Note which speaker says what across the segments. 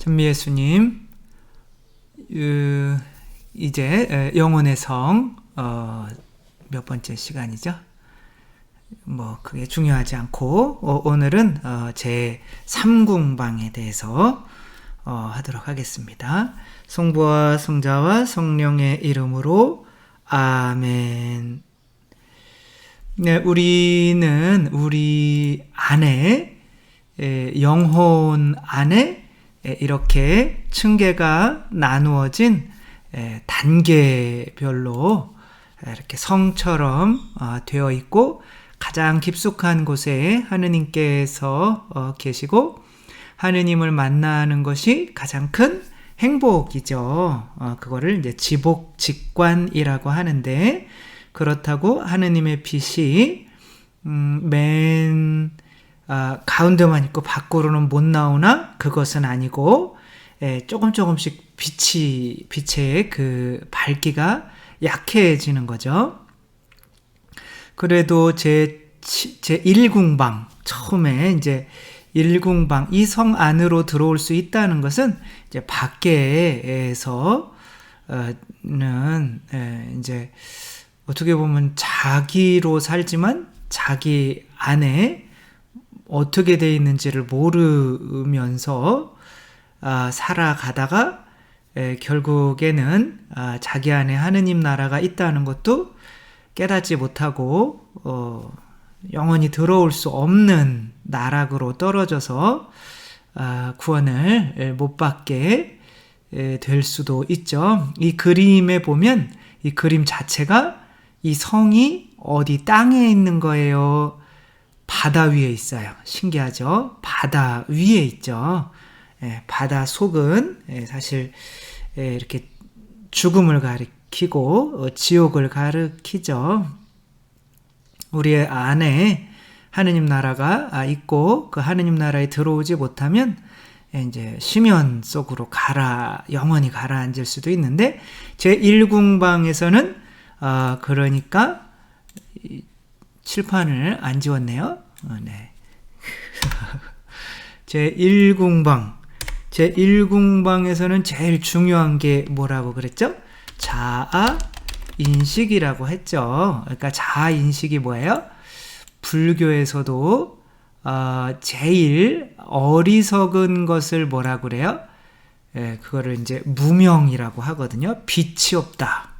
Speaker 1: 전미예수님, 이제 영혼의 성 몇 번째 시간이죠? 뭐 그게 중요하지 않고 오늘은 제 3궁방에 대해서 하도록 하겠습니다. 성부와 성자와 성령의 이름으로 아멘. 네, 우리는 우리 안에 영혼 안에 이렇게 층계가 나누어진 단계별로 이렇게 성처럼 되어 있고, 가장 깊숙한 곳에 하느님께서 계시고 하느님을 만나는 것이 가장 큰 행복이죠. 그거를 이제 지복직관이라고 하는데, 그렇다고 하느님의 빛이 맨 가운데만 있고 밖으로는 못 나오나, 그것은 아니고 조금씩 빛의 그 밝기가 약해지는 거죠. 그래도 제 1궁방 처음에 이제 1궁방 이 성 안으로 들어올 수 있다는 것은 이제 밖에서는 이제 어떻게 보면 자기로 살지만 자기 안에 어떻게 되어 있는지를 모르면서 살아가다가 결국에는 자기 안에 하느님 나라가 있다는 것도 깨닫지 못하고 영원히 들어올 수 없는 나락으로 떨어져서 구원을 못 받게 될 수도 있죠. 이 그림에 보면 이 그림 자체가 이 성이 어디 땅에 있는 거예요? 바다 위에 있어요. 신기하죠? 바다 위에 있죠. 바다 속은 사실 이렇게 죽음을 가리키고 지옥을 가리키죠. 우리의 안에 하느님 나라가 있고 그 하느님 나라에 들어오지 못하면 이제 심연 속으로 영원히 가라앉을 수도 있는데, 제 1궁방에서는 그러니까 칠판을 안 지웠네요. 네. 제 1궁방에서는 제일 중요한 게 뭐라고 그랬죠? 자아인식이라고 했죠. 그러니까 자아인식이 뭐예요? 불교에서도 제일 어리석은 것을 뭐라고 그래요? 그거를 이제 무명이라고 하거든요. 빛이 없다.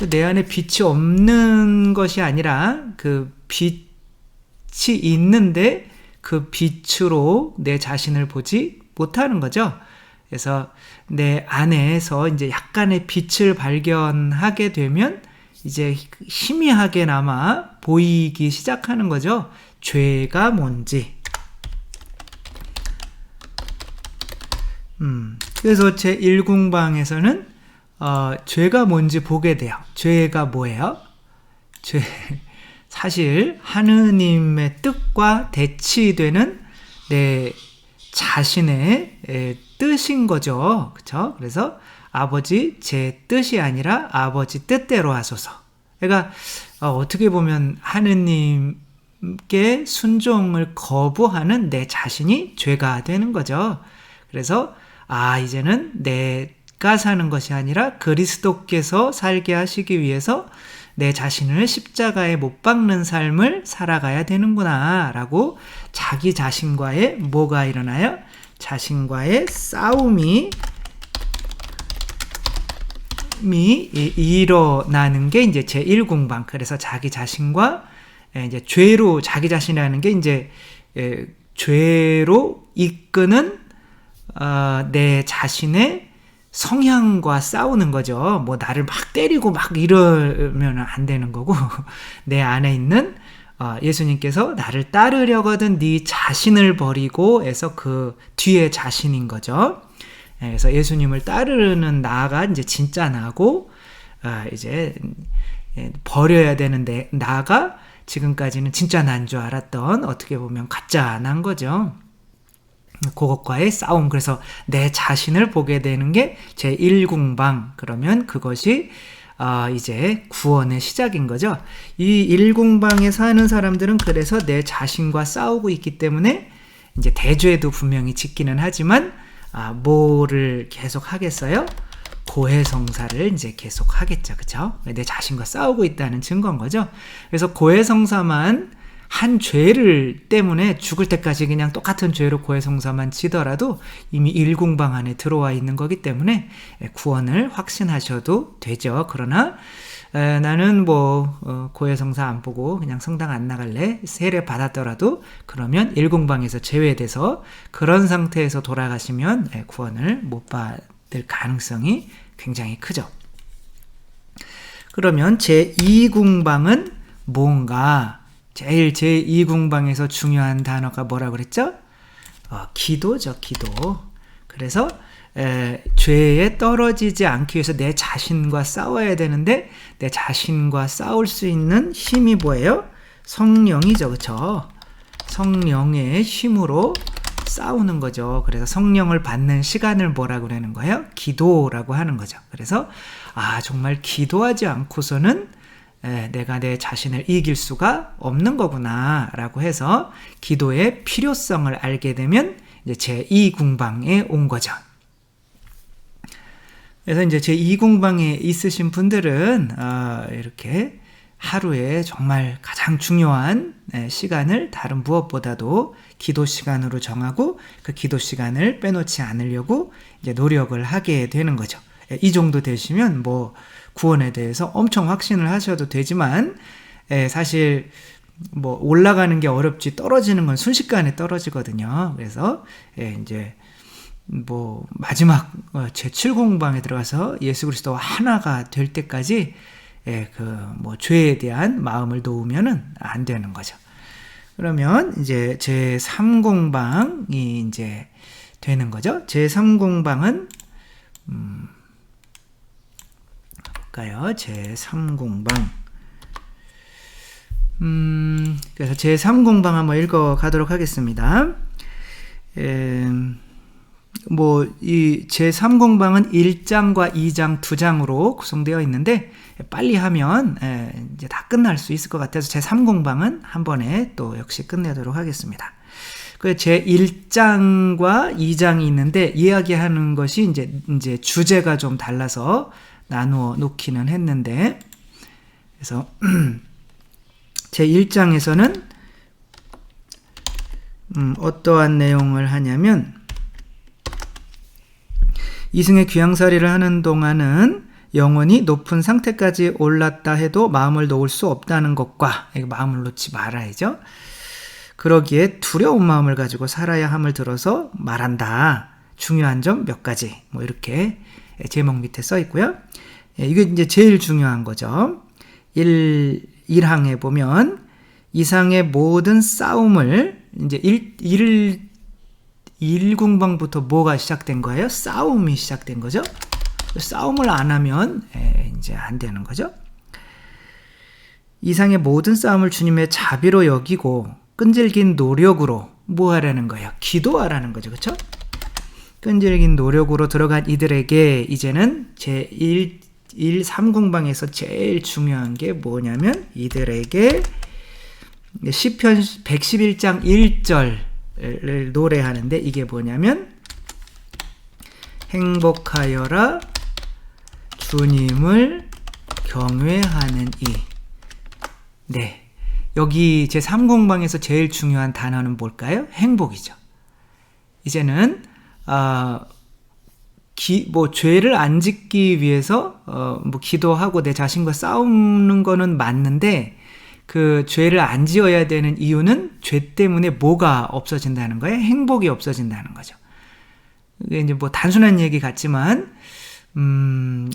Speaker 1: 내 안에 빛이 없는 것이 아니라 그 빛이 있는데 그 빛으로 내 자신을 보지 못하는 거죠. 그래서 내 안에서 이제 약간의 빛을 발견하게 되면 이제 희미하게나마 보이기 시작하는 거죠. 죄가 뭔지. 그래서 제 1궁방에서는 죄가 뭔지 보게 돼요. 죄가 뭐예요? 사실 하느님의 뜻과 대치되는 내 자신의 뜻인 거죠. 그렇죠? 그래서 아버지 제 뜻이 아니라 아버지 뜻대로 하소서. 그러니까 어떻게 보면 하느님께 순종을 거부하는 내 자신이 죄가 되는 거죠. 그래서 이제는 내가 사는 것이 아니라 그리스도께서 살게 하시기 위해서 내 자신을 십자가에 못 박는 삶을 살아가야 되는구나 라고 자기 자신과의 뭐가 일어나요? 자신과의 싸움이 일어나는 게 이제 제 1궁방. 그래서 자기 자신과 이제 죄로, 자기 자신이라는 게 이제 죄로 이끄는 내 자신의 성향과 싸우는 거죠. 뭐 나를 막 때리고 막 이러면 안 되는 거고, 내 안에 있는 예수님께서 나를 따르려거든 네 자신을 버리고 해서 그 뒤에 자신인 거죠. 그래서 예수님을 따르는 나가 이제 진짜 나고, 이제 버려야 되는데 나가 지금까지는 진짜 난 줄 알았던, 어떻게 보면 가짜 난 거죠. 그것과의 싸움. 그래서 내 자신을 보게 되는 게 제 1궁방. 그러면 그것이 이제 구원의 시작인 거죠. 이 일궁방에 사는 사람들은 그래서 내 자신과 싸우고 있기 때문에 이제 대죄도 분명히 짓기는 하지만 뭐를 계속 하겠어요? 고해성사를 이제 계속 하겠죠. 그쵸? 내 자신과 싸우고 있다는 증거인 거죠. 그래서 고해성사만 한 죄를 때문에 죽을 때까지 그냥 똑같은 죄로 고해성사만 지더라도 이미 일궁방 안에 들어와 있는 거기 때문에 구원을 확신하셔도 되죠. 그러나 나는 고해성사 안 보고 그냥 성당 안 나갈래? 세례 받았더라도 그러면 일궁방에서 제외돼서 그런 상태에서 돌아가시면 구원을 못 받을 가능성이 굉장히 크죠. 그러면 제2궁방은 뭔가? 제일 제2궁방에서 중요한 단어가 뭐라고 그랬죠? 기도죠, 기도. 그래서 죄에 떨어지지 않기 위해서 내 자신과 싸워야 되는데 내 자신과 싸울 수 있는 힘이 뭐예요? 성령이죠, 그렇죠? 성령의 힘으로 싸우는 거죠. 그래서 성령을 받는 시간을 뭐라고 그러는 거예요? 기도라고 하는 거죠. 그래서 정말 기도하지 않고서는 내가 내 자신을 이길 수가 없는 거구나 라고 해서 기도의 필요성을 알게 되면 이제 제2궁방에 온 거죠. 그래서 이제 제2궁방에 있으신 분들은 이렇게 하루에 정말 가장 중요한 시간을 다른 무엇보다도 기도 시간으로 정하고 그 기도 시간을 빼놓지 않으려고 이제 노력을 하게 되는 거죠. 이 정도 되시면 구원에 대해서 엄청 확신을 하셔도 되지만 사실 올라가는 게 어렵지 떨어지는 건 순식간에 떨어지거든요. 그래서 이제 마지막 제7궁방에 들어가서 예수 그리스도와 하나가 될 때까지 죄에 대한 마음을 놓으면은 안 되는 거죠. 그러면 이제 제3궁방이 이제 되는 거죠. 제3궁방은 볼까요? 제3궁방. 그래서 제3궁방 한번 읽어 가도록 하겠습니다. 이 제3궁방은 1장과 2장, 2장으로 구성되어 있는데 빨리 하면 이제 다 끝날 수 있을 것 같아서 제3궁방은 한 번에 또 역시 끝내도록 하겠습니다. 그 제1장과 2장이 있는데 이야기하는 것이 이제 주제가 좀 달라서 나누어 놓기는 했는데, 그래서 제1장에서는 어떠한 내용을 하냐면 이승의 귀양살이를 하는 동안은 영혼이 높은 상태까지 올랐다 해도 마음을 놓을 수 없다는 것과, 마음을 놓지 말아야죠. 그러기에 두려운 마음을 가지고 살아야 함을 들어서 말한다. 중요한 점 몇 가지 이렇게 제목 밑에 써 있고요. 이게 이제 제일 중요한 거죠. 1항에 보면 이상의 모든 싸움을 이제 1궁방부터 뭐가 시작된 거예요? 싸움이 시작된 거죠. 싸움을 안 하면 이제 안 되는 거죠. 이상의 모든 싸움을 주님의 자비로 여기고 끈질긴 노력으로 뭐 하라는 거예요? 기도하라는 거죠. 그렇죠? 끈질긴 노력으로 들어간 이들에게 이제는 제3궁방에서 제일 중요한 게 뭐냐면 이들에게 시편 111장 1절을 노래하는데 이게 뭐냐면 행복하여라 주님을 경외하는 이. 네, 여기 제3궁방에서 제일 중요한 단어는 뭘까요? 행복이죠. 이제는 죄를 안 짓기 위해서 기도하고 내 자신과 싸우는 거는 맞는데 그 죄를 안 지어야 되는 이유는 죄 때문에 뭐가 없어진다는 거예요? 행복이 없어진다는 거죠. 이게 이제 단순한 얘기 같지만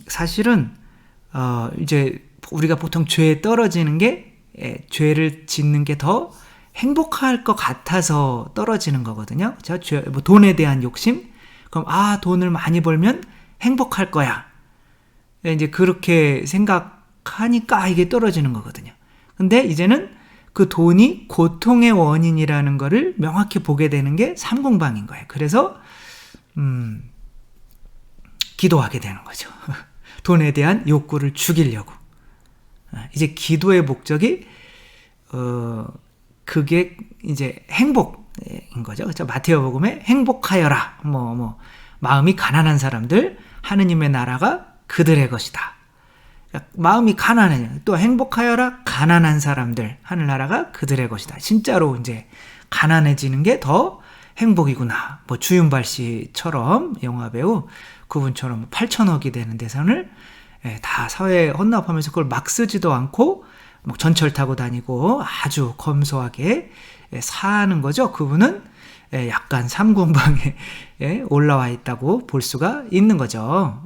Speaker 1: 사실은 이제 우리가 보통 죄에 떨어지는 게 죄를 짓는 게 더 행복할 것 같아서 떨어지는 거거든요. 그렇죠? 돈에 대한 욕심? 그럼 돈을 많이 벌면 행복할 거야. 이제 그렇게 생각하니까 이게 떨어지는 거거든요. 근데 이제는 그 돈이 고통의 원인이라는 거를 명확히 보게 되는 게 3궁방인 거예요. 그래서 기도하게 되는 거죠. 돈에 대한 욕구를 죽이려고. 이제 기도의 목적이 그게 이제 행복인 거죠. 그렇죠? 마태오복음에 행복하여라. 마음이 가난한 사람들 하느님의 나라가 그들의 것이다. 그러니까 마음이 가난해. 또 행복하여라. 가난한 사람들 하늘나라가 그들의 것이다. 진짜로 이제 가난해지는 게 더 행복이구나. 주윤발 씨처럼 영화배우 그분처럼 8천억이 되는 대선을 다 사회에 헌납하면서 그걸 막 쓰지도 않고 전철 타고 다니고 아주 검소하게 사는 거죠. 그분은 약간 삼공방에 올라와 있다고 볼 수가 있는 거죠.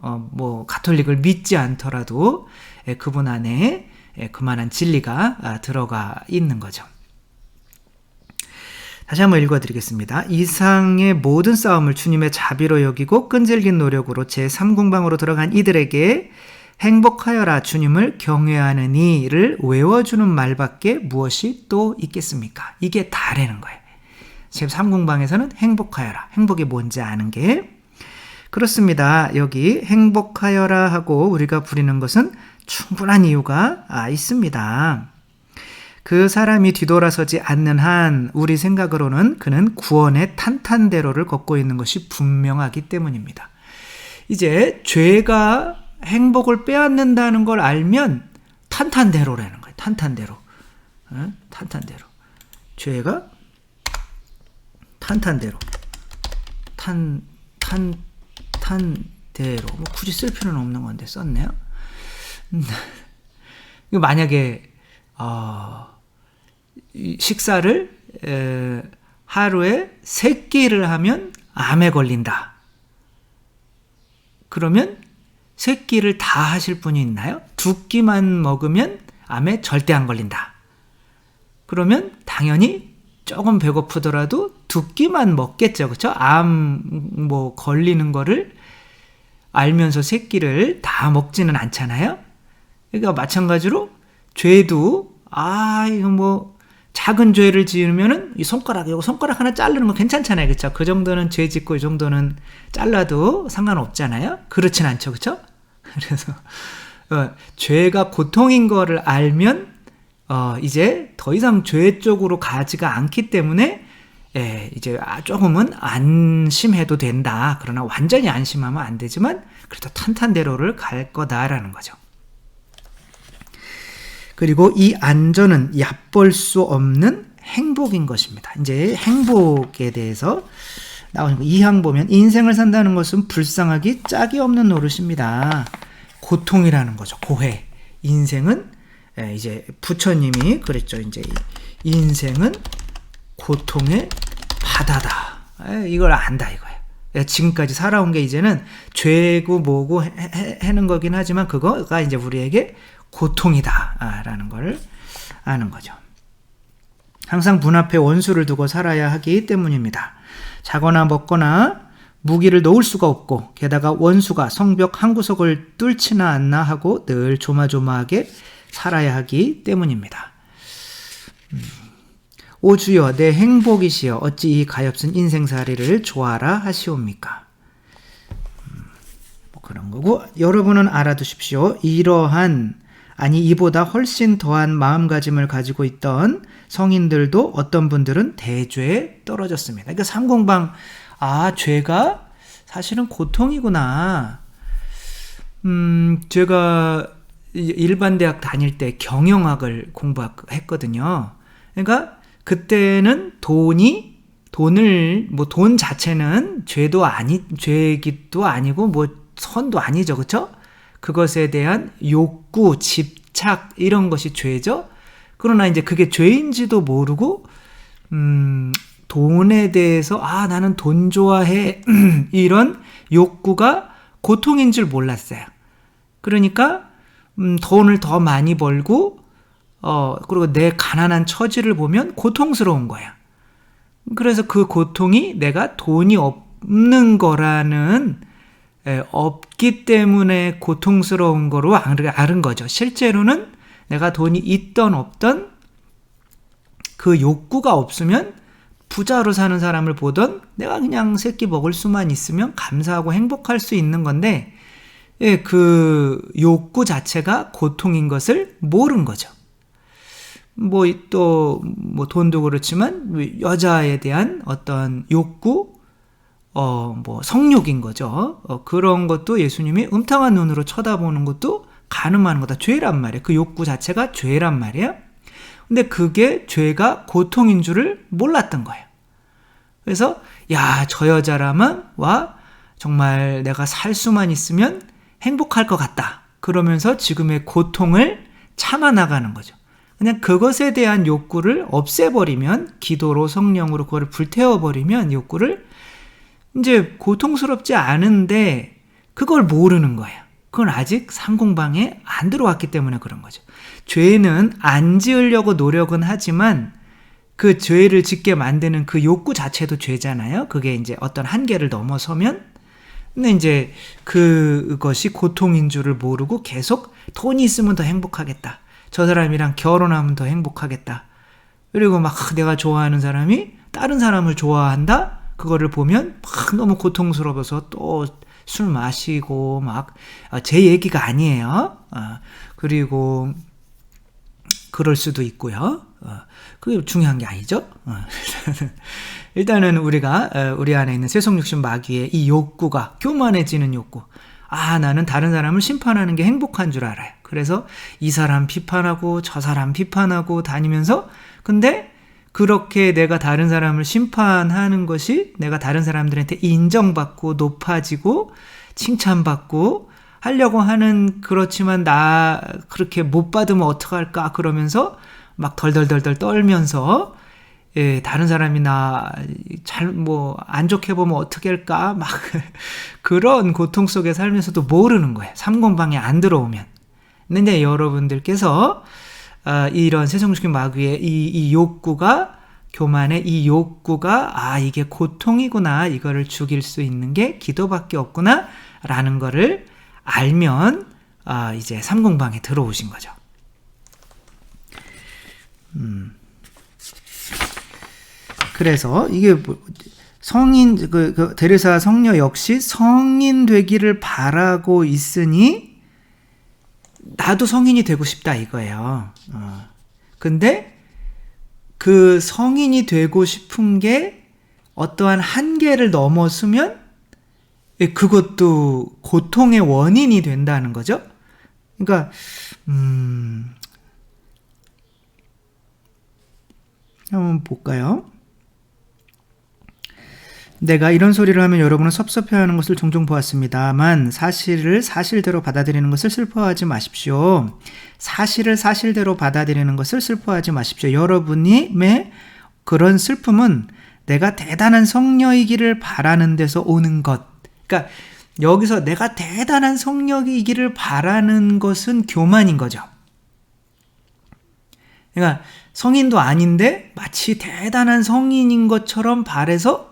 Speaker 1: 가톨릭을 믿지 않더라도 그분 안에 그만한 진리가 들어가 있는 거죠. 다시 한번 읽어드리겠습니다. 이상의 모든 싸움을 주님의 자비로 여기고 끈질긴 노력으로 제3공방으로 들어간 이들에게 행복하여라 주님을 경외하느니를 외워주는 말밖에 무엇이 또 있겠습니까? 이게 다라는 거예요. 제3공방에서는 행복하여라. 행복이 뭔지 아는 게 그렇습니다. 여기 행복하여라 하고 우리가 부리는 것은 충분한 이유가 있습니다. 그 사람이 뒤돌아서지 않는 한 우리 생각으로는 그는 구원의 탄탄대로를 걷고 있는 것이 분명하기 때문입니다. 이제 죄가 행복을 빼앗는다는 걸 알면 탄탄대로라는 거예요. 탄탄대로. 탄탄대로. 죄가 탄탄대로. 탄대로. 굳이 쓸 필요는 없는 건데 썼네요. 이거 만약에 식사를 하루에 3끼를 하면 암에 걸린다. 그러면 3끼를 다 하실 분이 있나요? 2끼만 먹으면 암에 절대 안 걸린다. 그러면 당연히 조금 배고프더라도 2끼만 먹겠죠. 그렇죠? 암 걸리는 거를 알면서 3끼를 다 먹지는 않잖아요. 그러니까 마찬가지로 죄도 이거 작은 죄를 지으면은 이 손가락 하나 자르는 거 괜찮잖아요. 그렇죠? 그 정도는 죄 짓고 이 정도는 잘라도 상관없잖아요. 그렇진 않죠. 그렇죠? 그래서 죄가 고통인 거를 알면 이제 더 이상 죄 쪽으로 가지가 않기 때문에 이제 조금은 안심해도 된다. 그러나 완전히 안심하면 안 되지만 그래도 탄탄대로를 갈 거다라는 거죠. 그리고 이 안전은 얕볼 수 없는 행복인 것입니다. 이제 행복에 대해서 나오는 거 2항 보면 인생을 산다는 것은 불쌍하기 짝이 없는 노릇입니다. 고통이라는 거죠. 고해. 인생은 이제 부처님이 그랬죠. 이제 인생은 고통의 바다다. 이걸 안다 이거예요. 지금까지 살아온 게 이제는 죄고 뭐고 해는 거긴 하지만 그거가 이제 우리에게 고통이다라는 걸 아는 거죠. 항상 문 앞에 원수를 두고 살아야 하기 때문입니다. 자거나 먹거나 무기를 놓을 수가 없고 게다가 원수가 성벽 한 구석을 뚫지나 않나 하고 늘 조마조마하게 살아야 하기 때문입니다. 오 주여 내 행복이시여 어찌 이 가엾은 인생살이를 좋아라 하시옵니까? 그런 거고 여러분은 알아두십시오. 이보다 훨씬 더한 마음가짐을 가지고 있던 성인들도 어떤 분들은 대죄에 떨어졌습니다. 그러니까 삼공방 죄가 사실은 고통이구나. 제가 일반 대학 다닐 때 경영학을 공부했거든요. 그러니까 그때는 돈 자체는 죄기도 아니고 선도 아니죠. 그렇죠? 그것에 대한 욕구, 집착 이런 것이 죄죠. 그러나 이제 그게 죄인지도 모르고 돈에 대해서 나는 돈 좋아해 이런 욕구가 고통인 줄 몰랐어요. 그러니까 돈을 더 많이 벌고 그리고 내 가난한 처지를 보면 고통스러운 거야. 그래서 그 고통이 내가 돈이 없는 거라는 없기 때문에 고통스러운 거로 아는 거죠. 실제로는 내가 돈이 있던 없던 그 욕구가 없으면 부자로 사는 사람을 보던 내가 그냥 새끼 먹을 수만 있으면 감사하고 행복할 수 있는 건데 예, 그 욕구 자체가 고통인 것을 모른 거죠. 뭐 또 뭐 돈도 그렇지만 여자에 대한 어떤 욕구, 뭐 성욕인 거죠. 그런 것도 예수님이 음탕한 눈으로 쳐다보는 것도 간음하는 거다. 죄란 말이에요. 그 욕구 자체가 죄란 말이에요. 근데 그게 죄가 고통인 줄을 몰랐던 거예요. 그래서 야, 저 여자라면 정말 내가 살 수만 있으면 행복할 것 같다. 그러면서 지금의 고통을 참아 나가는 거죠. 그냥 그것에 대한 욕구를 없애버리면, 기도로 성령으로 그거를 불태워버리면 욕구를, 이제 고통스럽지 않은데 그걸 모르는 거예요. 그건 아직 상공방에 안 들어왔기 때문에 그런 거죠. 죄는 안 지으려고 노력은 하지만 그 죄를 짓게 만드는 그 욕구 자체도 죄잖아요. 그게 이제 어떤 한계를 넘어서면. 근데 이제 그것이 고통인 줄을 모르고 계속 돈이 있으면 더 행복하겠다. 저 사람이랑 결혼하면 더 행복하겠다. 그리고 막 내가 좋아하는 사람이 다른 사람을 좋아한다? 그거를 보면 막 너무 고통스러워서 또 술 마시고 막, 제 얘기가 아니에요. 그리고 그럴 수도 있고요. 그게 중요한 게 아니죠. 일단은 우리가 우리 안에 있는 세속육신 마귀의 이 욕구가, 교만해지는 욕구. 나는 다른 사람을 심판하는 게 행복한 줄 알아요. 그래서 이 사람 비판하고 저 사람 비판하고 다니면서, 근데 그렇게 내가 다른 사람을 심판하는 것이 내가 다른 사람들한테 인정받고 높아지고 칭찬받고 하려고 하는, 그렇지만 나 그렇게 못 받으면 어떡할까 그러면서 막 덜덜덜덜 떨면서, 예, 다른 사람이 나 안 좋게 보면 어떻게 할까 막 그런 고통 속에 살면서도 모르는 거예요. 삼공방에 안 들어오면. 근데 여러분들께서 이런 세속적인 마귀의 이 욕구가, 교만의 이 욕구가 이게 고통이구나, 이거를 죽일 수 있는 게 기도밖에 없구나 라는 거를 알면 이제 삼공방에 들어오신 거죠. 그래서 이게 성인, 데레사 성녀 역시 성인 되기를 바라고 있으니 나도 성인이 되고 싶다 이거예요. 근데 그 성인이 되고 싶은 게 어떠한 한계를 넘어서면 그것도 고통의 원인이 된다는 거죠. 그러니까 한번 볼까요? 내가 이런 소리를 하면 여러분은 섭섭해하는 것을 종종 보았습니다만 사실을 사실대로 받아들이는 것을 슬퍼하지 마십시오. 사실을 사실대로 받아들이는 것을 슬퍼하지 마십시오. 여러분의 그런 슬픔은 내가 대단한 성녀이기를 바라는 데서 오는 것. 그러니까 여기서 내가 대단한 성녀이기를 바라는 것은 교만인 거죠. 그러니까 성인도 아닌데 마치 대단한 성인인 것처럼 바라서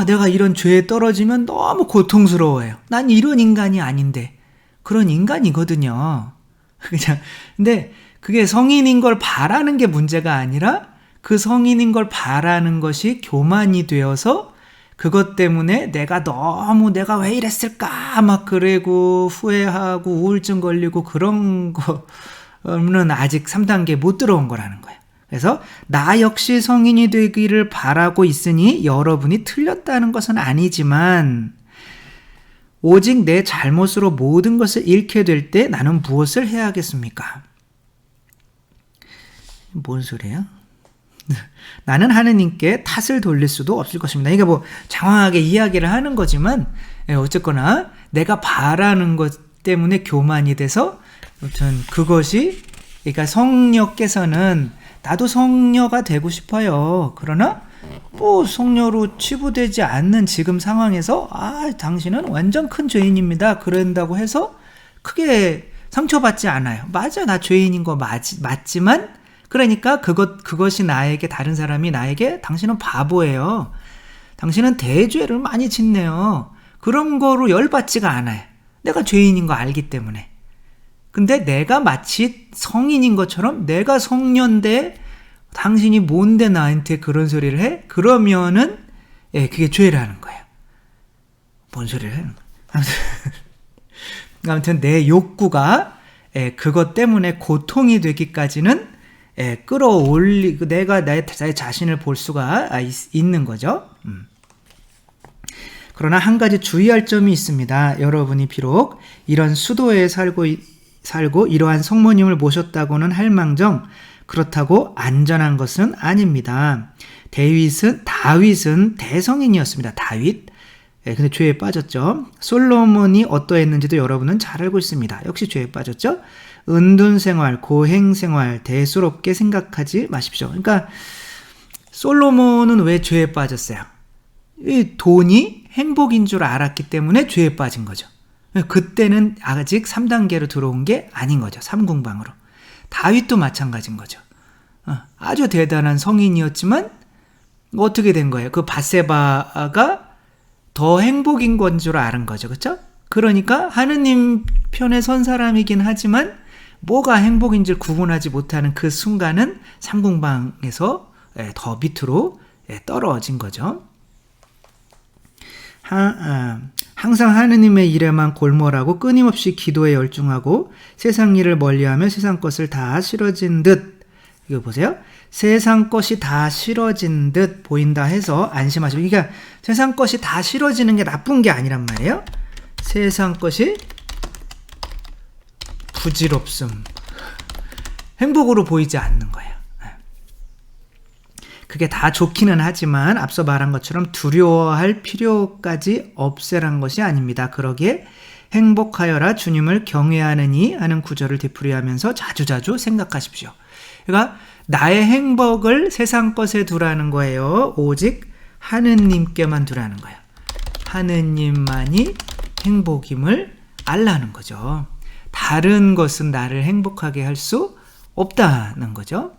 Speaker 1: 내가 이런 죄에 떨어지면 너무 고통스러워요. 난 이런 인간이 아닌데. 그런 인간이거든요. 근데 그게 성인인 걸 바라는 게 문제가 아니라 그 성인인 걸 바라는 것이 교만이 되어서 그것 때문에 내가 왜 이랬을까 막 그러고 후회하고 우울증 걸리고 그런 거는 아직 3단계에 못 들어온 거라는 거예요. 그래서 나 역시 성인이 되기를 바라고 있으니 여러분이 틀렸다는 것은 아니지만 오직 내 잘못으로 모든 것을 잃게 될 때 나는 무엇을 해야 하겠습니까? 뭔 소리예요? 나는 하느님께 탓을 돌릴 수도 없을 것입니다. 이게 뭐 장황하게 이야기를 하는 거지만 어쨌거나 내가 바라는 것 때문에 교만이 돼서 아무튼 그것이, 그러니까 성녀께서는 나도 성녀가 되고 싶어요. 그러나 성녀로 치부되지 않는 지금 상황에서 당신은 완전 큰 죄인입니다. 그런다고 해서 크게 상처받지 않아요. 맞아, 나 죄인인 거 맞지만 그러니까 그것이 다른 사람이 나에게 당신은 바보예요. 당신은 대죄를 많이 짓네요. 그런 거로 열받지가 않아요. 내가 죄인인 거 알기 때문에. 근데 내가 마치 성인인 것처럼 내가 성년인데 당신이 뭔데 나한테 그런 소리를 해? 그러면은 그게 죄라는 거예요. 뭔 소리를 하는 거야? 아무튼 내 욕구가 그것 때문에 고통이 되기까지는 끌어올리고 내가 나의 자신을 볼 수가 있는 거죠. 그러나 한 가지 주의할 점이 있습니다. 여러분이 비록 이런 수도에 살고 이러한 성모님을 모셨다고는 할 망정 그렇다고 안전한 것은 아닙니다. 다윗은 대성인이었습니다. 다윗. 근데 죄에 빠졌죠. 솔로몬이 어떠했는지도 여러분은 잘 알고 있습니다. 역시 죄에 빠졌죠. 은둔 생활, 고행 생활, 대수롭게 생각하지 마십시오. 그러니까 솔로몬은 왜 죄에 빠졌어요? 이 돈이 행복인 줄 알았기 때문에 죄에 빠진 거죠. 그때는 아직 3단계로 들어온 게 아닌 거죠. 3궁방으로. 다윗도 마찬가지인 거죠. 아주 대단한 성인이었지만 어떻게 된 거예요? 그 밧세바가 더 행복인 건 줄 아는 거죠. 그렇죠? 그러니까 하느님 편에 선 사람이긴 하지만 뭐가 행복인지 구분하지 못하는 그 순간은 3궁방에서 더 밑으로 떨어진 거죠. 항상 하느님의 일에만 골몰하고 끊임없이 기도에 열중하고 세상 일을 멀리하며 세상 것을 다 싫어진 듯, 이거 보세요. 세상 것이 다 싫어진 듯 보인다 해서 안심하시고, 그러니까 세상 것이 다 싫어지는 게 나쁜 게 아니란 말이에요. 세상 것이 부질없음, 행복으로 보이지 않는 거예요. 그게 다 좋기는 하지만 앞서 말한 것처럼 두려워할 필요까지 없애란 것이 아닙니다. 그러기에 행복하여라 주님을 경외하느니 하는 구절을 되풀이하면서 자주자주 생각하십시오. 그러니까 나의 행복을 세상 것에 두라는 거예요. 오직 하느님께만 두라는 거예요. 하느님만이 행복임을 알라는 거죠. 다른 것은 나를 행복하게 할 수 없다는 거죠.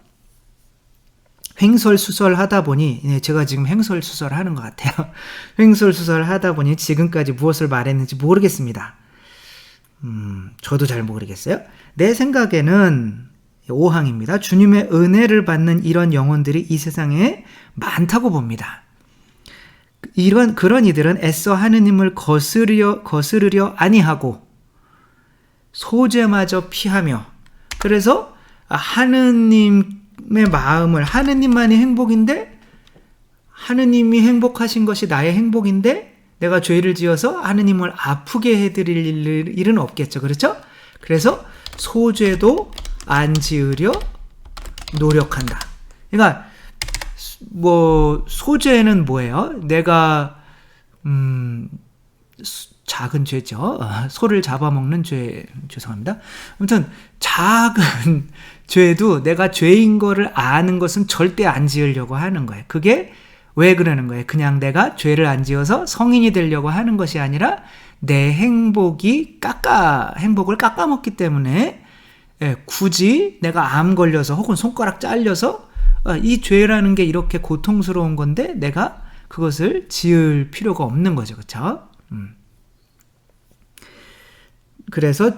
Speaker 1: 횡설수설 하다 보니, 제가 지금 횡설수설 하는 것 같아요. 횡설수설 하다 보니 지금까지 무엇을 말했는지 모르겠습니다. 저도 잘 모르겠어요. 내 생각에는 5항입니다. 주님의 은혜를 받는 이런 영혼들이 이 세상에 많다고 봅니다. 그런 이들은 애써 하느님을 거스르려 아니하고 소재마저 피하며, 그래서 하느님의 마음을, 하느님만이 행복인데 하느님이 행복하신 것이 나의 행복인데 내가 죄를 지어서 하느님을 아프게 해드릴 일은 없겠죠. 그렇죠? 그래서 소죄도 안 지으려 노력한다. 그러니까 소죄는 뭐예요? 내가 작은 죄죠. 소를 잡아먹는 죄, 죄송합니다. 아무튼 작은 죄도 내가 죄인 거를 아는 것은 절대 안 지으려고 하는 거예요. 그게 왜 그러는 거예요? 그냥 내가 죄를 안 지어서 성인이 되려고 하는 것이 아니라 내 행복을 깎아먹기 때문에 굳이 내가 암 걸려서 혹은 손가락 잘려서 이 죄라는 게 이렇게 고통스러운 건데 내가 그것을 지을 필요가 없는 거죠. 그렇죠? 그래서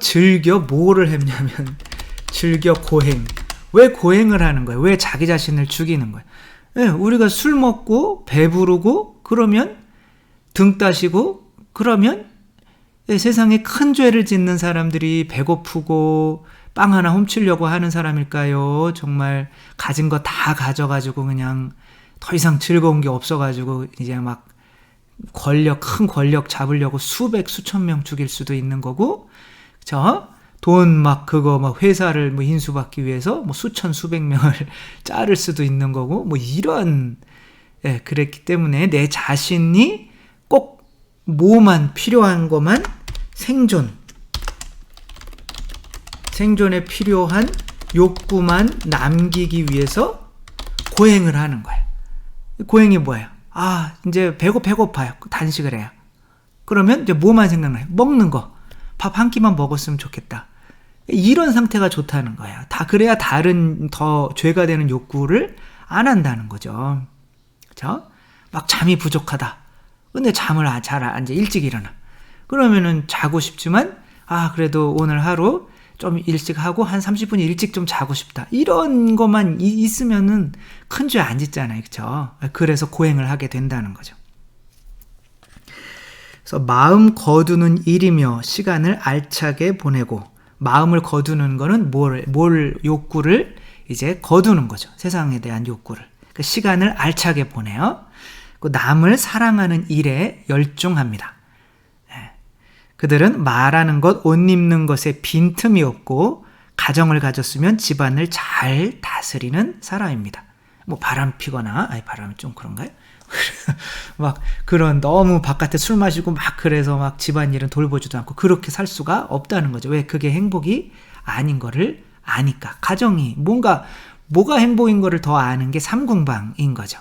Speaker 1: 뭐를 했냐면 즐겨 고행. 왜 고행을 하는 거예요? 왜 자기 자신을 죽이는 거예요? 우리가 술 먹고 배부르고 그러면 등 따시고 그러면 세상에 큰 죄를 짓는 사람들이 배고프고 빵 하나 훔치려고 하는 사람일까요? 정말 가진 거 다 가져가지고 그냥 더 이상 즐거운 게 없어가지고 이제 막 큰 권력 잡으려고 수천 명 죽일 수도 있는 거고, 그쵸? 돈 회사를 인수받기 위해서 수백 명을 자를 수도 있는 거고, 이런, 그랬기 때문에 내 자신이 꼭 필요한 것만 생존에 필요한 욕구만 남기기 위해서 고행을 하는 거예요. 고행이 뭐예요? 이제 배고파요. 단식을 해요. 그러면 이제 뭐만 생각나요? 먹는 거. 밥 한 끼만 먹었으면 좋겠다. 이런 상태가 좋다는 거예요. 그래야 다른 더 죄가 되는 욕구를 안 한다는 거죠. 그렇죠? 막 잠이 부족하다. 근데 잠을 잘 일찍 일어나. 그러면은 자고 싶지만 그래도 오늘 하루 좀 일찍 하고 한 30분 일찍 좀 자고 싶다. 이런 것만 있으면은 큰 죄 안 짓잖아요. 그렇죠? 그래서 고행을 하게 된다는 거죠. 그래서 마음 거두는 일이며 시간을 알차게 보내고, 마음을 거두는 거는 뭘 욕구를 이제 거두는 거죠. 세상에 대한 욕구를. 그 시간을 알차게 보내요. 그 남을 사랑하는 일에 열중합니다. 그들은 말하는 것, 옷 입는 것에 빈틈이 없고 가정을 가졌으면 집안을 잘 다스리는 사람입니다. 뭐 바람 피거나, 바람은 좀 그런가요? 막 그런 너무 바깥에 술 마시고 막 그래서 막 집안일은 돌보지도 않고 그렇게 살 수가 없다는 거죠. 왜? 그게 행복이 아닌 거를 아니까. 가정이 뭐가 행복인 거를 더 아는 게 삼궁방인 거죠.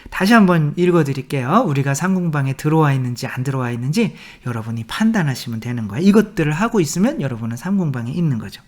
Speaker 1: 다시 한번 읽어드릴게요. 우리가 삼궁방에 들어와 있는지 안 들어와 있는지 여러분이 판단하시면 되는 거예요. 이것들을 하고 있으면 여러분은 삼궁방에 있는 거죠.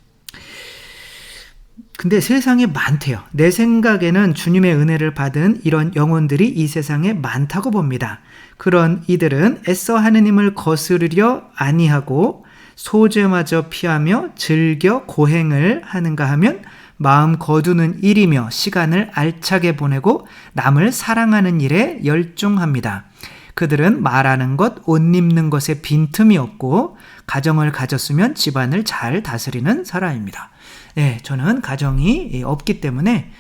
Speaker 1: 근데 세상에 많대요. 내 생각에는 주님의 은혜를 받은 이런 영혼들이 이 세상에 많다고 봅니다. 그런 이들은 애써 하느님을 거스르려 아니하고 소재마저 피하며 즐겨 고행을 하는가 하면 마음 거두는 일이며 시간을 알차게 보내고 남을 사랑하는 일에 열중합니다. 그들은 말하는 것, 옷 입는 것에 빈틈이 없고 가정을 가졌으면 집안을 잘 다스리는 사람입니다. 네, 저는 가정이 없기 때문에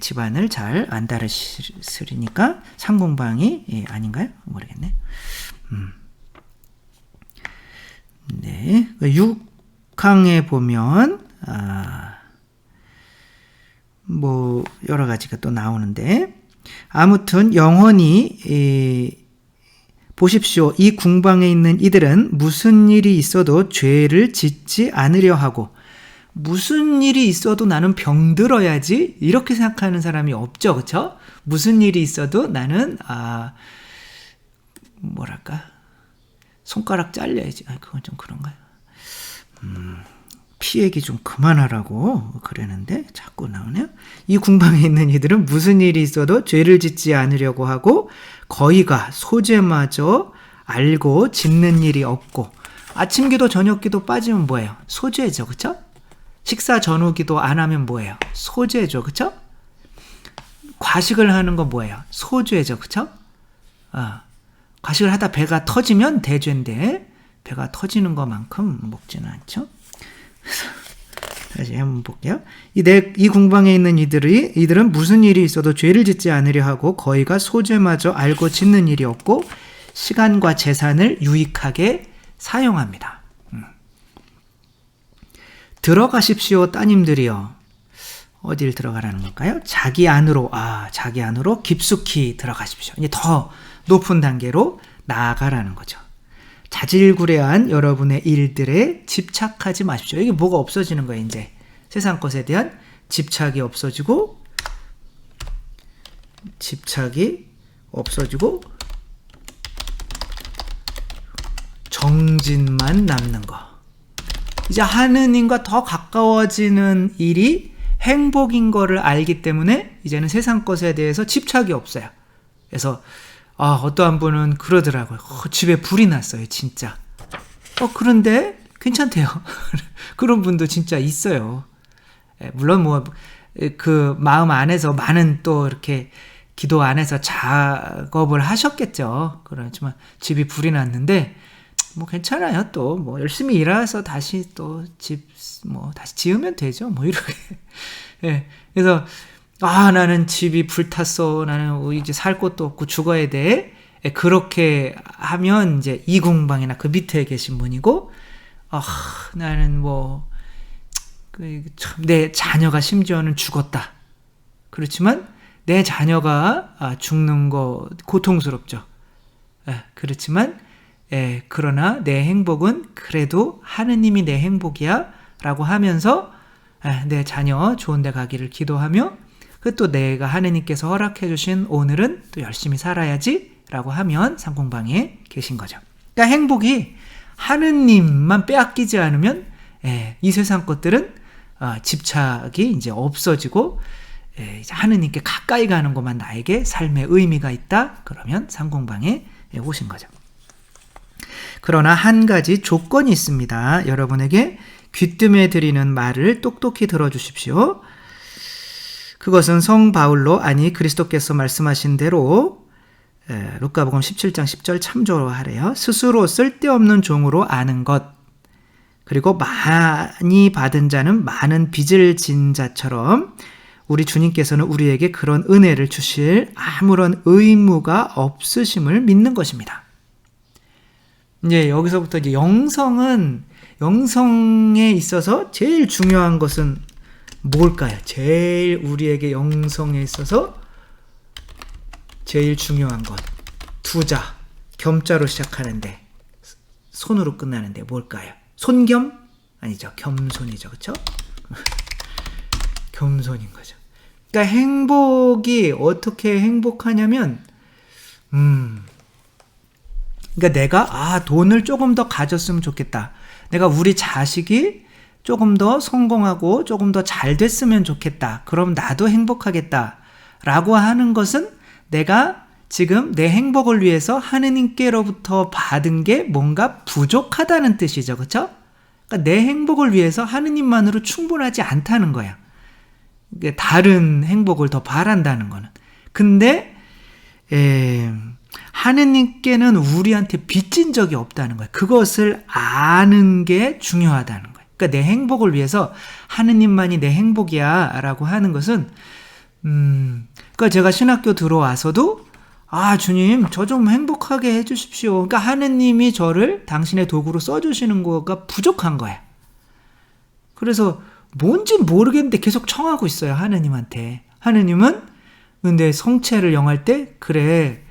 Speaker 1: 집안을 잘 안 다스리니까 삼궁방이 아닌가요? 모르겠네. 네, 6항에 보면 뭐 여러 가지가 또 나오는데, 아무튼 영원히 보십시오. 이 궁방에 있는 이들은 무슨 일이 있어도 죄를 짓지 않으려 하고, 무슨 일이 있어도 나는 병들어야지 이렇게 생각하는 사람이 없죠. 그렇죠? 무슨 일이 있어도 나는 손가락 잘려야지. 그건 좀 그런가요? 피 얘기 좀 그만하라고 그러는데 자꾸 나오네요. 이 궁방에 있는 이들은 무슨 일이 있어도 죄를 짓지 않으려고 하고 거의가 소죄마저 알고 짓는 일이 없고, 아침 기도 저녁 기도 빠지면 뭐예요? 소죄죠. 그렇죠? 식사 전후 기도 안 하면 뭐예요? 소죄죠. 그렇죠? 과식을 하는 건 뭐예요? 소죄죠. 그렇죠? 과식을 하다 배가 터지면 대죄인데 배가 터지는 것만큼 먹지는 않죠. 다시 한번 볼게요. 이 궁방에 있는 이들은 무슨 일이 있어도 죄를 짓지 않으려 하고 거의가 소죄마저 알고 짓는 일이 없고 시간과 재산을 유익하게 사용합니다. 들어가십시오, 따님들이여. 어딜 들어가라는 걸까요? 자기 안으로 깊숙이 들어가십시오. 이제 더 높은 단계로 나아가라는 거죠. 자질구레한 여러분의 일들에 집착하지 마십시오. 이게 뭐가 없어지는 거예요, 이제. 세상 것에 대한 집착이 없어지고 정진만 남는 거. 이제 하느님과 더 가까워지는 일이 행복인 거를 알기 때문에 이제는 세상 것에 대해서 집착이 없어요. 그래서 어떠한 분은 그러더라고요. 집에 불이 났어요, 진짜. 그런데 괜찮대요. 그런 분도 진짜 있어요. 물론 그 마음 안에서 많은 또 이렇게 기도 안에서 작업을 하셨겠죠. 그렇지만 집이 불이 났는데 괜찮아요. 또 열심히 일해서 다시 또 다시 지으면 되죠. 이렇게. 예. 그래서 나는 집이 불탔어. 나는 이제 살 곳도 없고 죽어야 돼. 그렇게 하면 이제 이궁방이나 그 밑에 계신 분이고, 나는 내 자녀가 심지어는 죽었다. 그렇지만 내 자녀가 죽는 거 고통스럽죠. 그렇지만 그러나 내 행복은 그래도 하느님이 내 행복이야 라고 하면서 내 자녀 좋은 데 가기를 기도하며, 또 내가 하느님께서 허락해 주신 오늘은 또 열심히 살아야지 라고 하면 삼궁방에 계신 거죠. 그러니까 행복이 하느님만 빼앗기지 않으면 이 세상 것들은 집착이 이제 없어지고 이제 하느님께 가까이 가는 것만 나에게 삶의 의미가 있다. 그러면 삼궁방에 오신 거죠. 그러나 한 가지 조건이 있습니다. 여러분에게 귀뜸해 드리는 말을 똑똑히 들어주십시오. 그것은 성 바울로, 아니 그리스도께서 말씀하신 대로 루카복음 17장 10절 참조하래요. 스스로 쓸데없는 종으로 아는 것, 그리고 많이 받은 자는 많은 빚을 진 자처럼 우리 주님께서는 우리에게 그런 은혜를 주실 아무런 의무가 없으심을 믿는 것입니다. 이제 여기서부터 이제 영성에 있어서 제일 중요한 것은 뭘까요? 제일 우리에게 영성에 있어서 제일 중요한 것. 두자, 겸자로 시작하는데 손으로 끝나는데 뭘까요? 손겸? 아니죠. 겸손이죠. 그렇죠? 겸손인 거죠. 그러니까 행복이 어떻게 행복하냐면 그러니까 내가 돈을 조금 더 가졌으면 좋겠다. 내가 우리 자식이 조금 더 성공하고 조금 더 잘 됐으면 좋겠다. 그럼 나도 행복하겠다. 라고 하는 것은 내가 지금 내 행복을 위해서 하느님께로부터 받은 게 뭔가 부족하다는 뜻이죠. 그렇죠? 그러니까 내 행복을 위해서 하느님만으로 충분하지 않다는 거야. 다른 행복을 더 바란다는 거는. 근데 하느님께는 우리한테 빚진 적이 없다는 거예요. 그것을 아는 게 중요하다는 거예요. 그러니까 내 행복을 위해서 하느님만이 내 행복이야 라고 하는 것은 그러니까 제가 신학교 들어와서도 주님 저 좀 행복하게 해주십시오. 그러니까 하느님이 저를 당신의 도구로 써주시는 거가 부족한 거예요. 그래서 뭔지 모르겠는데 계속 청하고 있어요. 하느님한테. 하느님은 근데 성체를 영할 때 그래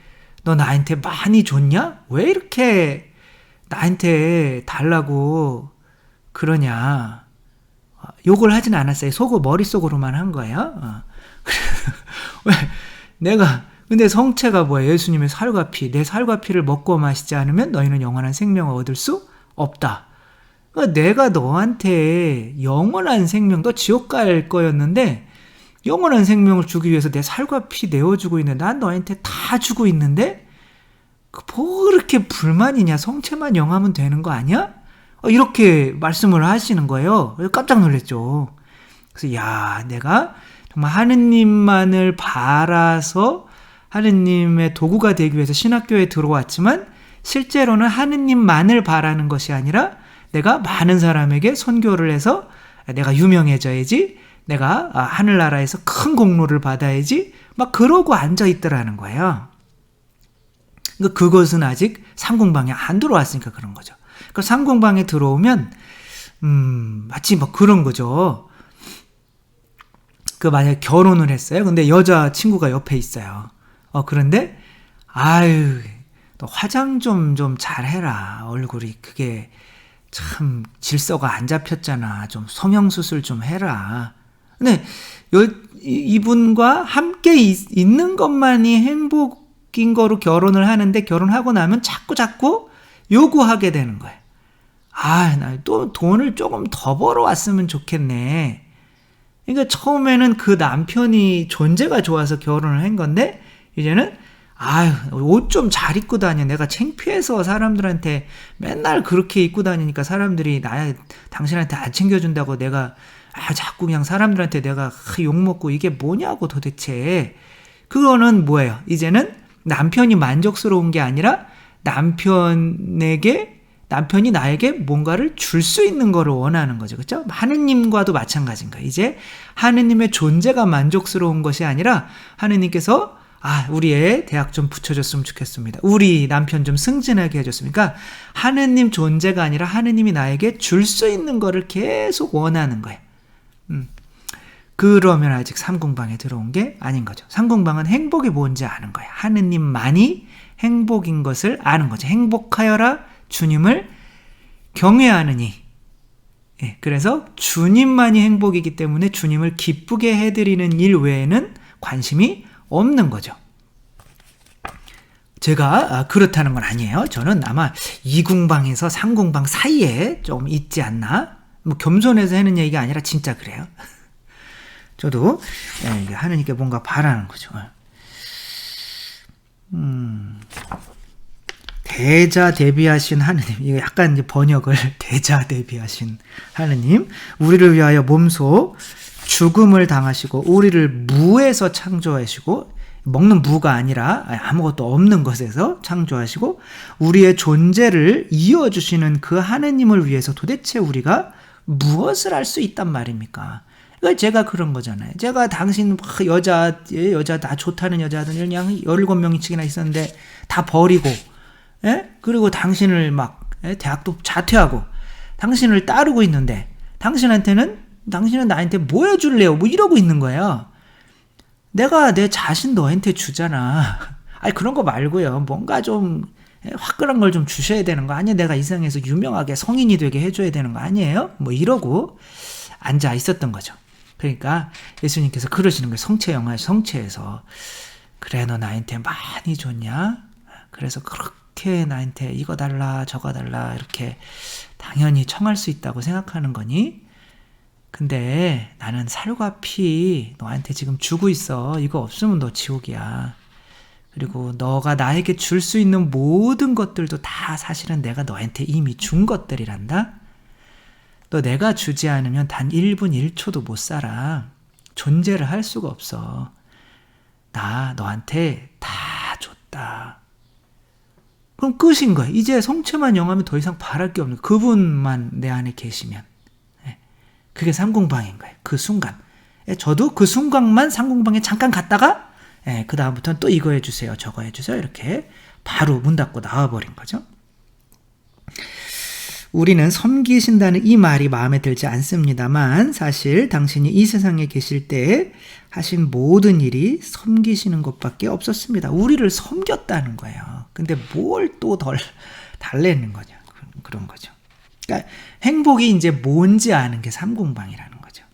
Speaker 1: 너 나한테 많이 줬냐? 왜 이렇게 나한테 달라고 그러냐? 욕을 하진 않았어요. 머릿속으로만 한 거예요. 왜 근데 성체가 뭐야? 예수님의 살과 피. 내 살과 피를 먹고 마시지 않으면 너희는 영원한 생명을 얻을 수 없다. 그러니까 내가 너한테 영원한 생명, 너 지옥 갈 거였는데 영원한 생명을 주기 위해서 내 살과 피 내어주고 있는데 난 너한테 다 주고 있는데 뭐 그렇게 불만이냐? 성체만 영하면 되는 거 아니야? 이렇게 말씀을 하시는 거예요. 깜짝 놀랐죠. 그래서 내가 정말 하느님만을 바라서 하느님의 도구가 되기 위해서 신학교에 들어왔지만 실제로는 하느님만을 바라는 것이 아니라 내가 많은 사람에게 선교를 해서 내가 유명해져야지, 내가 하늘나라에서 큰 공로를 받아야지 막 그러고 앉아있더라는 거예요. 그러니까 그것은 아직 상공방에 안 들어왔으니까 그런 거죠. 그러니까 상공방에 들어오면 마치 뭐 그런 거죠. 만약에 결혼을 했어요. 근데 여자 친구가 옆에 있어요. 그런데 너 화장 좀 잘해라. 얼굴이 그게 참 질서가 안 잡혔잖아. 좀 성형수술 좀 해라. 근데 이분과 함께 있는 것만이 행복인 거로 결혼을 하는데 결혼하고 나면 자꾸 요구하게 되는 거예요. 나 또 돈을 조금 더 벌어왔으면 좋겠네. 그러니까 처음에는 그 남편이 존재가 좋아서 결혼을 한 건데 이제는 옷 좀 잘 입고 다녀. 내가 창피해서 사람들한테 맨날 그렇게 입고 다니니까 사람들이 당신한테 안 챙겨준다고 내가 자꾸 그냥 사람들한테 내가 욕먹고 이게 뭐냐고 도대체. 그거는 뭐예요? 이제는 남편이 만족스러운 게 아니라 남편이 나에게 뭔가를 줄 수 있는 거를 원하는 거죠. 그렇죠? 하느님과도 마찬가지인 거예요. 이제 하느님의 존재가 만족스러운 것이 아니라 하느님께서 우리 애 대학 좀 붙여줬으면 좋겠습니다. 우리 남편 좀 승진하게 해줬습니까? 하느님 존재가 아니라 하느님이 나에게 줄 수 있는 거를 계속 원하는 거예요. 그러면 아직 삼공방에 들어온 게 아닌 거죠. 삼공방은 행복이 뭔지 아는 거예요. 하느님만이 행복인 것을 아는 거죠. 행복하여라 주님을 경외하느니. 그래서 주님만이 행복이기 때문에 주님을 기쁘게 해드리는 일 외에는 관심이 없는 거죠. 제가 그렇다는 건 아니에요. 저는 아마 2공방에서 3공방 사이에 좀 있지 않나? 뭐 겸손해서 하는 얘기가 아니라 진짜 그래요. 저도 하느님께 뭔가 바라는 거죠. 대자 대비하신 하느님, 이거 약간 이제 번역을 대자 대비하신 하느님, 우리를 위하여 몸소 죽음을 당하시고 우리를 무에서 창조하시고 먹는 무가 아니라 아무것도 없는 것에서 창조하시고 우리의 존재를 이어주시는 그 하느님을 위해서 도대체 우리가 무엇을 할 수 있단 말입니까? 그러니까 제가 그런 거잖아요. 제가 당신 여자 나 좋다는 여자들 그냥 17명이치기나 있었는데 다 버리고, 예? 그리고 당신을 막 대학도 자퇴하고 당신을 따르고 있는데 당신은 나한테 뭐 해줄래요? 뭐 이러고 있는 거예요. 내가 내 자신 너한테 주잖아. 아니 그런 거 말고요. 뭔가 좀 화끈한 걸 좀 주셔야 되는 거 아니에요? 내가 이 세상에서 유명하게 성인이 되게 해줘야 되는 거 아니에요? 뭐 이러고 앉아 있었던 거죠. 그러니까 예수님께서 그러시는 거예요. 성체에서 그래 너 나한테 많이 줬냐? 그래서 그렇게 나한테 이거 달라 저거 달라 이렇게 당연히 청할 수 있다고 생각하는 거니? 근데 나는 살과 피 너한테 지금 주고 있어. 이거 없으면 너 지옥이야. 그리고 너가 나에게 줄 수 있는 모든 것들도 다 사실은 내가 너한테 이미 준 것들이란다. 너 내가 주지 않으면 단 1분 1초도 못 살아. 존재를 할 수가 없어. 나 너한테 다 줬다. 그럼 끝인 거야. 이제 성체만 영하면 더 이상 바랄 게 없는 거야. 그분만 내 안에 계시면. 그게 삼공방인 거예요. 그 순간. 저도 그 순간만 삼공방에 잠깐 갔다가 그 다음부터는 또 이거 해주세요. 저거 해주세요. 이렇게 바로 문 닫고 나와버린 거죠. 우리는 섬기신다는 이 말이 마음에 들지 않습니다만 사실 당신이 이 세상에 계실 때 하신 모든 일이 섬기시는 것밖에 없었습니다. 우리를 섬겼다는 거예요. 근데 뭘 또 덜 달래는 거냐. 그런 거죠. 그러니까 행복이 이제 뭔지 아는 게 삼공방이라는 거죠.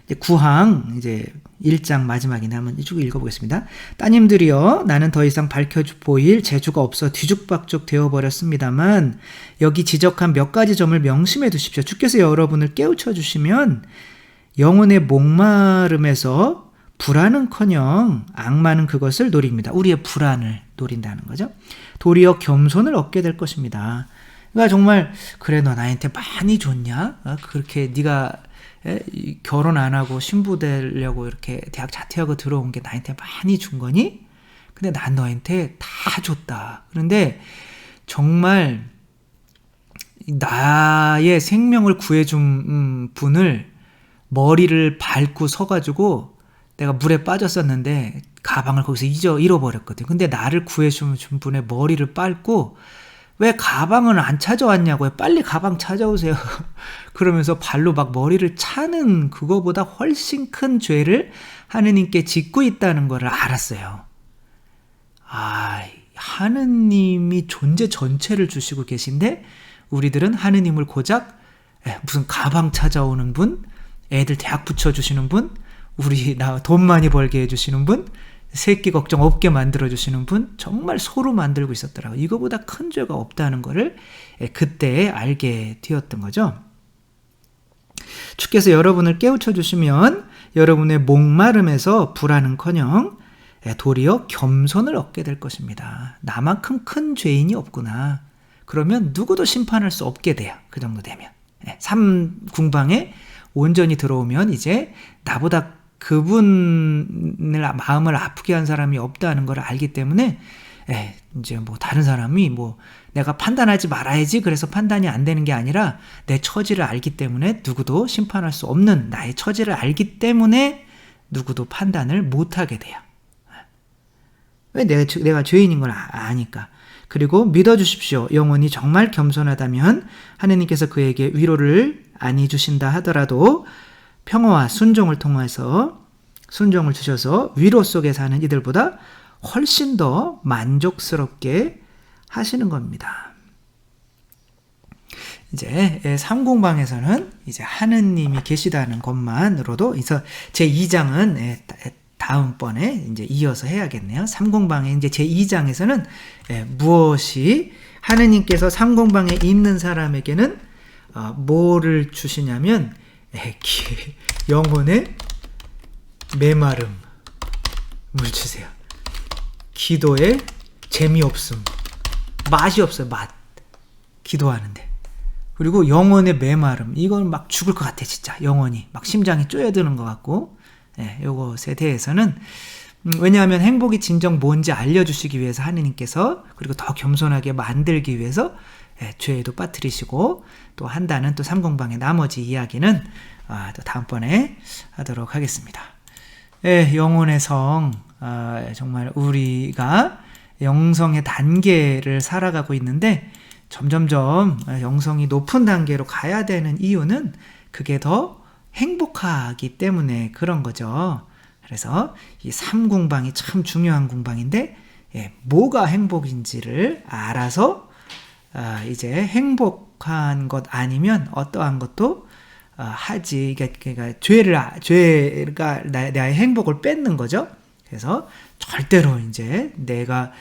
Speaker 1: 이제 구항 이제 1장 마지막이네. 한번 쭉 읽어보겠습니다. 따님들이여 나는 더 이상 밝혀 보일 재주가 없어 뒤죽박죽 되어버렸습니다만 여기 지적한 몇 가지 점을 명심해 두십시오. 주께서 여러분을 깨우쳐 주시면 영혼의 목마름에서 불안은커녕 악마는 그것을 노립니다. 우리의 불안을 노린다는 거죠. 도리어 겸손을 얻게 될 것입니다. 그러니까 정말 그래 너 나한테 많이 줬냐? 그렇게 네가 결혼 안 하고 신부 되려고 이렇게 대학 자퇴하고 들어온 게 나한테 많이 준 거니? 근데 난 너한테 다 줬다. 그런데 정말 나의 생명을 구해준 분을 머리를 밟고 서가지고 내가 물에 빠졌었는데 가방을 거기서 잃어버렸거든. 근데 나를 구해준 분의 머리를 밟고 왜 가방을 안 찾아왔냐고요. 빨리 가방 찾아오세요. 그러면서 발로 막 머리를 차는 그거보다 훨씬 큰 죄를 하느님께 짓고 있다는 걸 알았어요. 하느님이 존재 전체를 주시고 계신데 우리들은 하느님을 고작 무슨 가방 찾아오는 분, 애들 대학 붙여주시는 분, 우리 나 돈 많이 벌게 해주시는 분, 새끼 걱정 없게 만들어주시는 분, 정말 소로 만들고 있었더라고요. 이거보다 큰 죄가 없다는 것을 그때 알게 되었던 거죠. 주께서 여러분을 깨우쳐 주시면 여러분의 목마름에서 불안은커녕 도리어 겸손을 얻게 될 것입니다. 나만큼 큰 죄인이 없구나. 그러면 누구도 심판할 수 없게 돼요. 그 정도 되면. 삼궁방에 온전히 들어오면 이제 나보다 그분을 마음을 아프게 한 사람이 없다는 걸 알기 때문에 이제 뭐 다른 사람이 뭐 내가 판단하지 말아야지 그래서 판단이 안 되는 게 아니라 내 처지를 알기 때문에 누구도 심판할 수 없는 나의 처지를 알기 때문에 누구도 판단을 못하게 돼요. 왜 내가 죄인인 걸 아니까. 그리고 믿어주십시오. 영혼이 정말 겸손하다면 하느님께서 그에게 위로를 아니 주신다 하더라도 평화와 순종을 통해서 순종을 주셔서 위로 속에 사는 이들보다 훨씬 더 만족스럽게 하시는 겁니다. 이제 삼공방에서는 이제 하느님이 계시다는 것만으로도 그래서 제 2장은 다음번에 이제 이어서 해야겠네요. 삼공방에 이제 제 2장에서는 무엇이 하느님께서 삼공방에 있는 사람에게는 뭐를 주시냐면 영혼의 메마름을 주세요. 기도에 재미없음, 맛이 없어요. 맛. 기도하는데. 그리고 영혼의 메마름. 이건 막 죽을 것 같아 진짜. 영혼이 막 심장이 쪼여드는 것 같고 요것에 대해서는 왜냐하면 행복이 진정 뭔지 알려주시기 위해서 하느님께서, 그리고 더 겸손하게 만들기 위해서 죄에도 빠뜨리시고 또 한다는 또 삼공방의 나머지 이야기는 또 다음번에 하도록 하겠습니다. 영혼의 성, 정말 우리가 영성의 단계를 살아가고 있는데 점점점 영성이 높은 단계로 가야 되는 이유는 그게 더 행복하기 때문에 그런 거죠. 그래서 이 삼궁방이 참 중요한 궁방인데, 뭐가 행복인지를 알아서 이제 행복한 것 아니면 어떠한 것도 하지. 그러니까 죄가 나의 행복을 뺏는 거죠. 그래서 절대로 이제 내가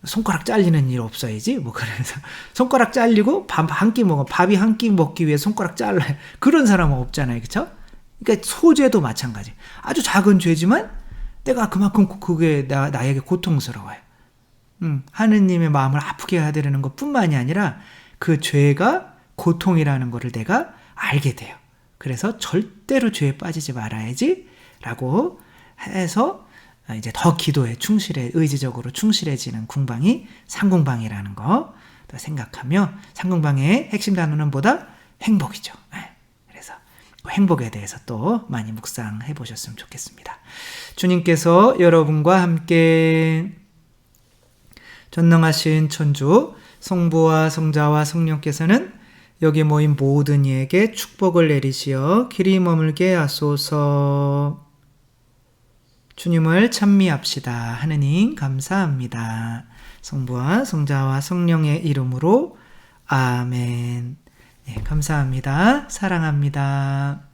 Speaker 1: 손가락 잘리는 일 없어야지. 뭐 그래서 손가락 잘리고 밥 한 끼 먹어. 밥이 한 끼 먹기 위해 손가락 잘라. 그런 사람은 없잖아요. 그렇죠? 그러니까 소죄도 마찬가지. 아주 작은 죄지만 내가 그만큼 그게 나에게 고통스러워요. 하느님의 마음을 아프게 해야 되는 것뿐만이 아니라 그 죄가 고통이라는 것을 내가 알게 돼요. 그래서 절대로 죄에 빠지지 말아야지 라고 해서 이제 더 기도에 의지적으로 충실해지는 궁방이 삼궁방이라는 거 생각하며, 삼궁방의 핵심 단어는 뭐다? 행복이죠. 그래서 행복에 대해서 또 많이 묵상해 보셨으면 좋겠습니다. 주님께서 여러분과 함께 전능하신 천주 성부와 성자와 성령께서는 여기 모인 모든 이에게 축복을 내리시어 길이 머물게 하소서. 주님을 찬미합시다. 하느님 감사합니다. 성부와 성자와 성령의 이름으로 아멘. 감사합니다. 사랑합니다.